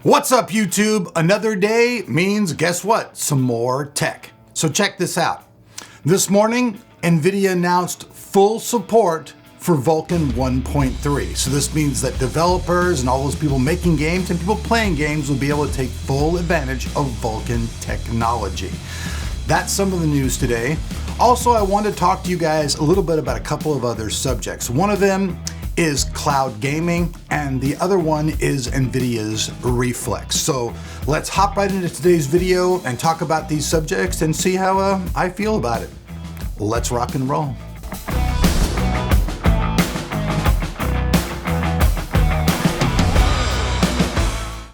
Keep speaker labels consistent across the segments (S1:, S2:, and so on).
S1: What's up, YouTube? Another day means, guess what? Some more tech. So check this out. This morning, Nvidia announced full support for Vulcan 1.3. So this means that developers and all those people making games and people playing games will be able to take full advantage of Vulcan technology. That's some of the news today. Also, I want to talk to you guys a little bit about a couple of other subjects. One of them is cloud gaming, and the other one is Nvidia's Reflex. So let's hop right into today's video and talk about these subjects and see how I feel about it. Let's rock and roll.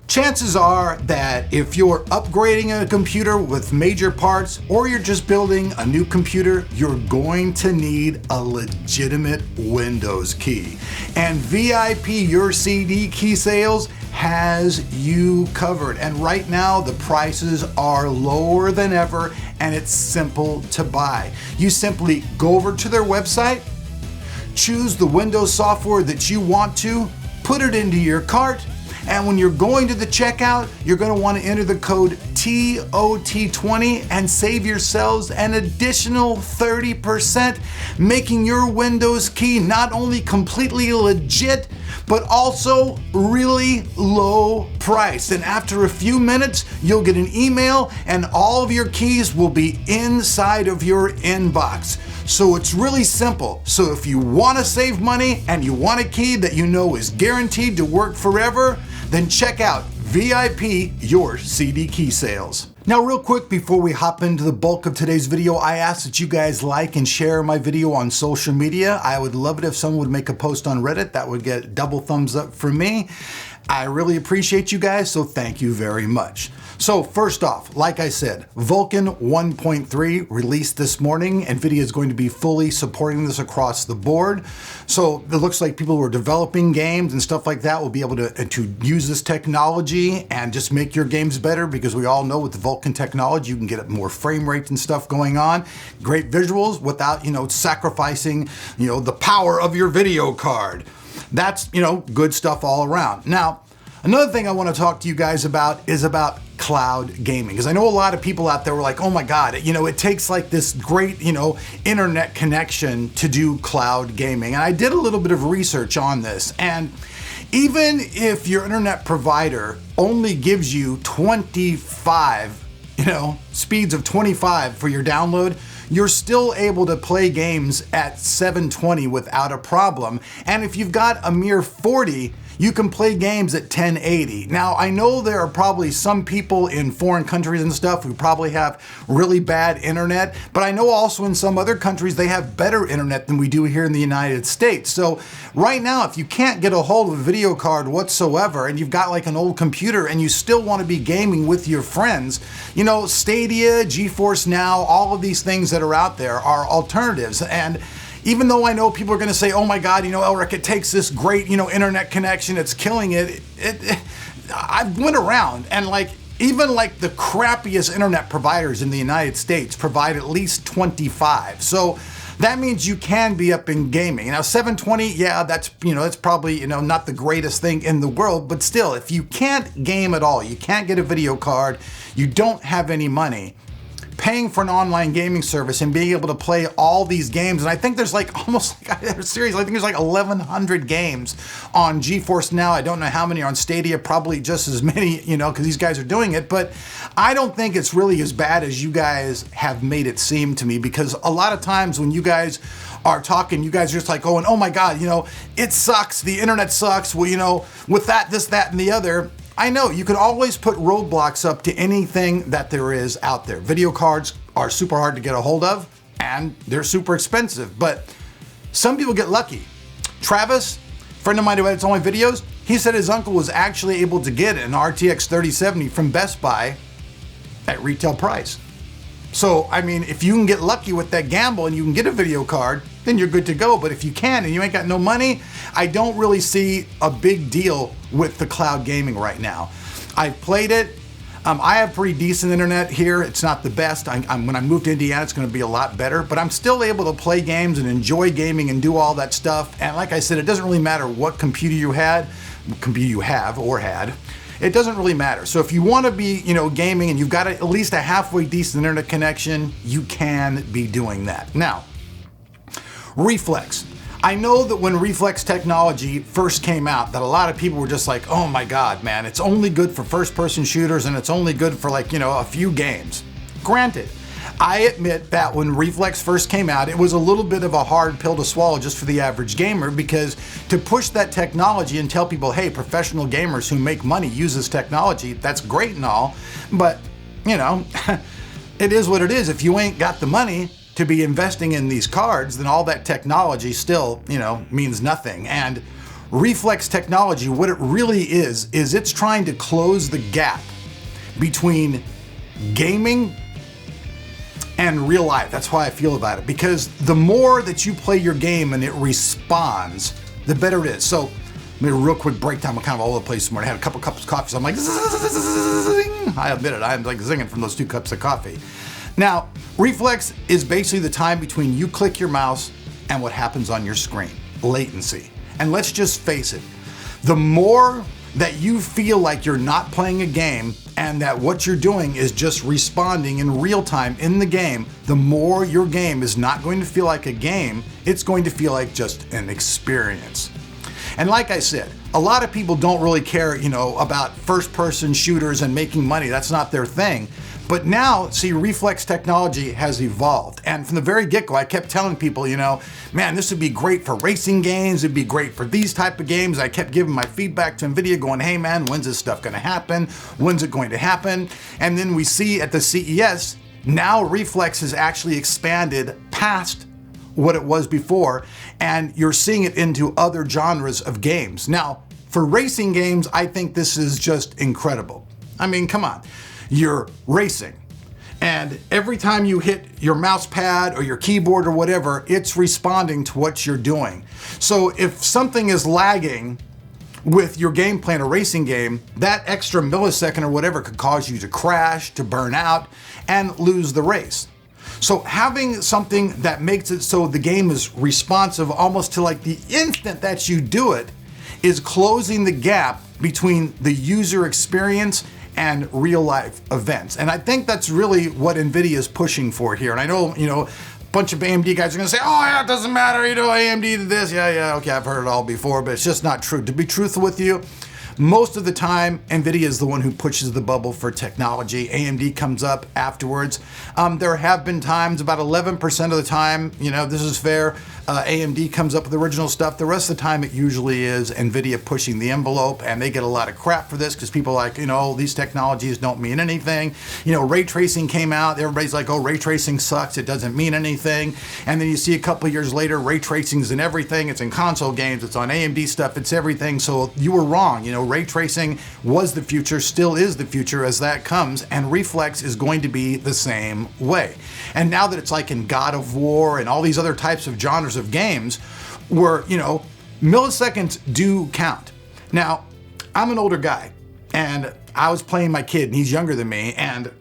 S1: Chances are that if you're upgrading a computer with major parts or you're just building a new computer, you're going to need a legitimate Windows key. And VIP Your CD Key Sales has you covered. And right now the prices are lower than ever and it's simple to buy. You simply go over to their website, choose the Windows software that you want to, put it into your cart, and when you're going to the checkout, you're going to want to enter the code TOT20 and save yourselves an additional 30%, making your Windows key not only completely legit, but also really low price. And after a few minutes, you'll get an email and all of your keys will be inside of your inbox. So it's really simple. So if you want to save money and you want a key that you know is guaranteed to work forever, then check out VIP Your CD Key Sales. Now, real quick, before we hop into the bulk of today's video, I ask that you guys like and share my video on social media. I would love it if someone would make a post on Reddit. That would get double thumbs up for me. I really appreciate you guys, so thank you very much. So first off, like I said, Vulcan 1.3 released this morning. Nvidia is going to be fully supporting this across the board. So it looks like people who are developing games and stuff like that will be able to use this technology and just make your games better, because we all know with the Vulcan technology, you can get more frame rates and stuff going on, great visuals without, sacrificing, the power of your video card. That's, good stuff all around. Now, another thing I want to talk to you guys about is about cloud gaming, because I know a lot of people out there were like, oh my God, it takes like this great, internet connection to do cloud gaming. And I did a little bit of research on this. And even if your internet provider only gives you 25, speeds of 25 for your download, you're still able to play games at 720 without a problem. And if you've got a mere 40, you can play games at 1080. Now, I know there are probably some people in foreign countries and stuff who probably have really bad internet, but I know also in some other countries they have better internet than we do here in the United States. So right now, if you can't get a hold of a video card whatsoever and you've got like an old computer and you still want to be gaming with your friends, Stadia, GeForce Now, all of these things that are out there are alternatives. And even though I know people are going to say, oh my God, Elric, it takes this great, internet connection, it's killing it. I went around and even the crappiest internet providers in the United States provide at least 25. So that means you can be up in gaming. Now 720, yeah, that's probably, not the greatest thing in the world, but still, if you can't game at all, you can't get a video card, you don't have any money, paying for an online gaming service and being able to play all these games. And I think there's seriously, I think there's 1,100 games on GeForce Now. I don't know how many are on Stadia, probably just as many, because these guys are doing it. But I don't think it's really as bad as you guys have made it seem to me, because a lot of times when you guys are talking, you guys are just going, oh my God, it sucks, the internet sucks, well, with that, this, that, and the other. I know you can always put roadblocks up to anything that there is out there. Video cards are super hard to get a hold of and they're super expensive, but some people get lucky. Travis, friend of mine who edits all my videos, he said his uncle was actually able to get an RTX 3070 from Best Buy at retail price. So, if you can get lucky with that gamble and you can get a video card, then you're good to go. But if you can and you ain't got no money, I don't really see a big deal with the cloud gaming right now. I've played it. I have pretty decent internet here. It's not the best. When I move to Indiana, it's going to be a lot better, but I'm still able to play games and enjoy gaming and do all that stuff. And like I said, it doesn't really matter what computer you have or had. It doesn't really matter. So if you want to be, gaming and you've got at least a halfway decent internet connection, you can be doing that. Now, Reflex. I know that when Reflex technology first came out, that a lot of people were just like, oh my God, man, it's only good for first-person shooters and it's only good for a few games. Granted, I admit that when Reflex first came out, it was a little bit of a hard pill to swallow just for the average gamer, because to push that technology and tell people, hey, professional gamers who make money use this technology, that's great and all, but, it is what it is. If you ain't got the money to be investing in these cards, then all that technology still, means nothing. And Reflex technology, what it really is it's trying to close the gap between gaming and real life. That's how I feel about it, because the more that you play your game and it responds, the better it is. So, let me real quick breakdown. I'm kind of all over the place this morning. I had a couple cups of coffee, so I'm like, zing. I admit it, I'm like zinging from those 2 cups of coffee. Now, Reflex is basically the time between you click your mouse and what happens on your screen, latency. And let's just face it, the more that you feel like you're not playing a game and that what you're doing is just responding in real time in the game, the more your game is not going to feel like a game, it's going to feel like just an experience. And like I said, a lot of people don't really care, about first-person shooters and making money. That's not their thing. But now, see, Reflex technology has evolved. And from the very get-go, I kept telling people, man, this would be great for racing games. It'd be great for these type of games. I kept giving my feedback to Nvidia going, hey man, when's this stuff gonna happen? When's it going to happen? And then we see at the CES, now Reflex has actually expanded past what it was before, and you're seeing it into other genres of games. Now, for racing games, I think this is just incredible. I mean, come on. You're racing, and every time you hit your mouse pad or your keyboard or whatever, it's responding to what you're doing. So if something is lagging with your gameplay in a racing game, that extra millisecond or whatever could cause you to crash, to burn out, and lose the race. So having something that makes it so the game is responsive almost to like the instant that you do it is closing the gap between the user experience and real life events. And I think that's really what Nvidia is pushing for here. And I know, a bunch of AMD guys are gonna say, oh yeah, it doesn't matter, AMD did this. Yeah, okay, I've heard it all before, but it's just not true. To be truthful with you, most of the time, Nvidia is the one who pushes the bubble for technology. AMD comes up afterwards. There have been times, about 11% of the time, this is fair, AMD comes up with original stuff. The rest of the time, it usually is Nvidia pushing the envelope, and they get a lot of crap for this because people are like, these technologies don't mean anything. Ray tracing came out. Everybody's like, oh, ray tracing sucks. It doesn't mean anything. And then you see a couple of years later, ray tracing's in everything. It's in console games. It's on AMD stuff. It's everything. So you were wrong. Ray tracing was the future, still is the future as that comes, and Reflex is going to be the same way. And now that it's like in God of War and all these other types of genres of games where, milliseconds do count. Now, I'm an older guy, and I was playing my kid, and he's younger than me, and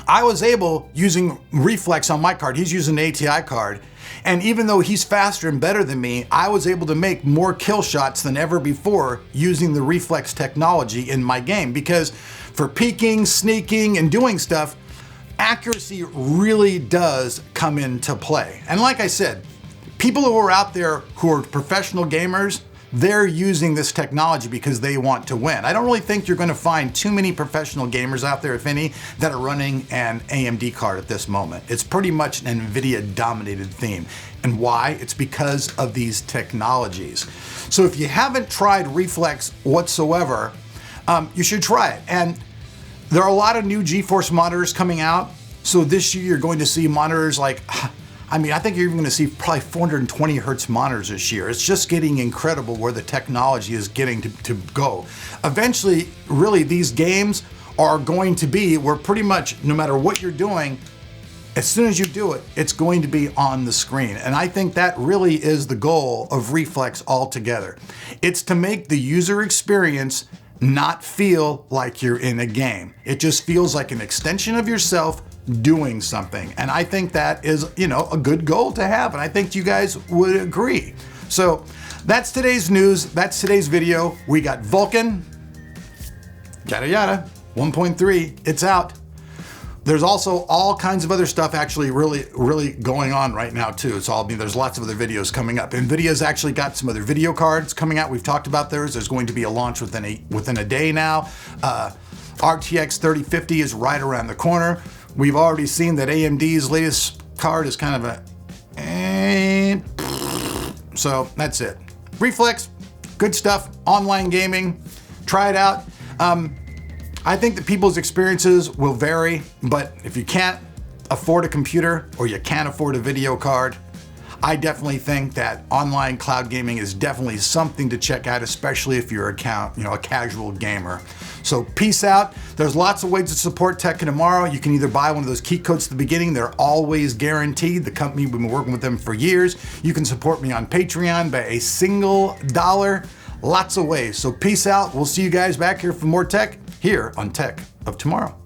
S1: I was able, using Reflex on my card, he's using an ATI card, and even though he's faster and better than me, I was able to make more kill shots than ever before using the Reflex technology in my game, because for peeking, sneaking, and doing stuff, accuracy really does come into play. And like I said, people who are out there who are professional gamers, they're using this technology because they want to win. I don't really think you're going to find too many professional gamers out there, if any, that are running an AMD card at this moment. It's pretty much an Nvidia dominated theme. And why? It's because of these technologies. So if you haven't tried Reflex whatsoever, you should try it. And there are a lot of new GeForce monitors coming out. So this year you're going to see monitors like, I think you're even going to see probably 420 hertz monitors this year. It's just getting incredible where the technology is getting to go. Eventually, really, these games are going to be where pretty much no matter what you're doing, as soon as you do it, it's going to be on the screen. And I think that really is the goal of Reflex altogether. It's to make the user experience not feel like you're in a game. It just feels like an extension of yourself doing something. And I think that is, a good goal to have. And I think you guys would agree. So that's today's news. That's today's video. We got Vulcan yada yada. 1.3, it's out. There's also all kinds of other stuff actually really going on right now too. It's all, there's lots of other videos coming up. Nvidia's actually got some other video cards coming out. We've talked about theirs. There's going to be a launch within a day now. RTX 3050 is right around the corner. We've already seen that AMD's latest card is kind of so that's it. Reflex, good stuff, online gaming, try it out. I think that people's experiences will vary, but if you can't afford a computer or you can't afford a video card, I definitely think that online cloud gaming is definitely something to check out, especially if you're a casual gamer. So peace out. There's lots of ways to support Tech Tomorrow. You can either buy one of those key codes at the beginning. They're always guaranteed. The company, we've been working with them for years. You can support me on Patreon by a single dollar. Lots of ways. So peace out. We'll see you guys back here for more tech here on Tech of Tomorrow.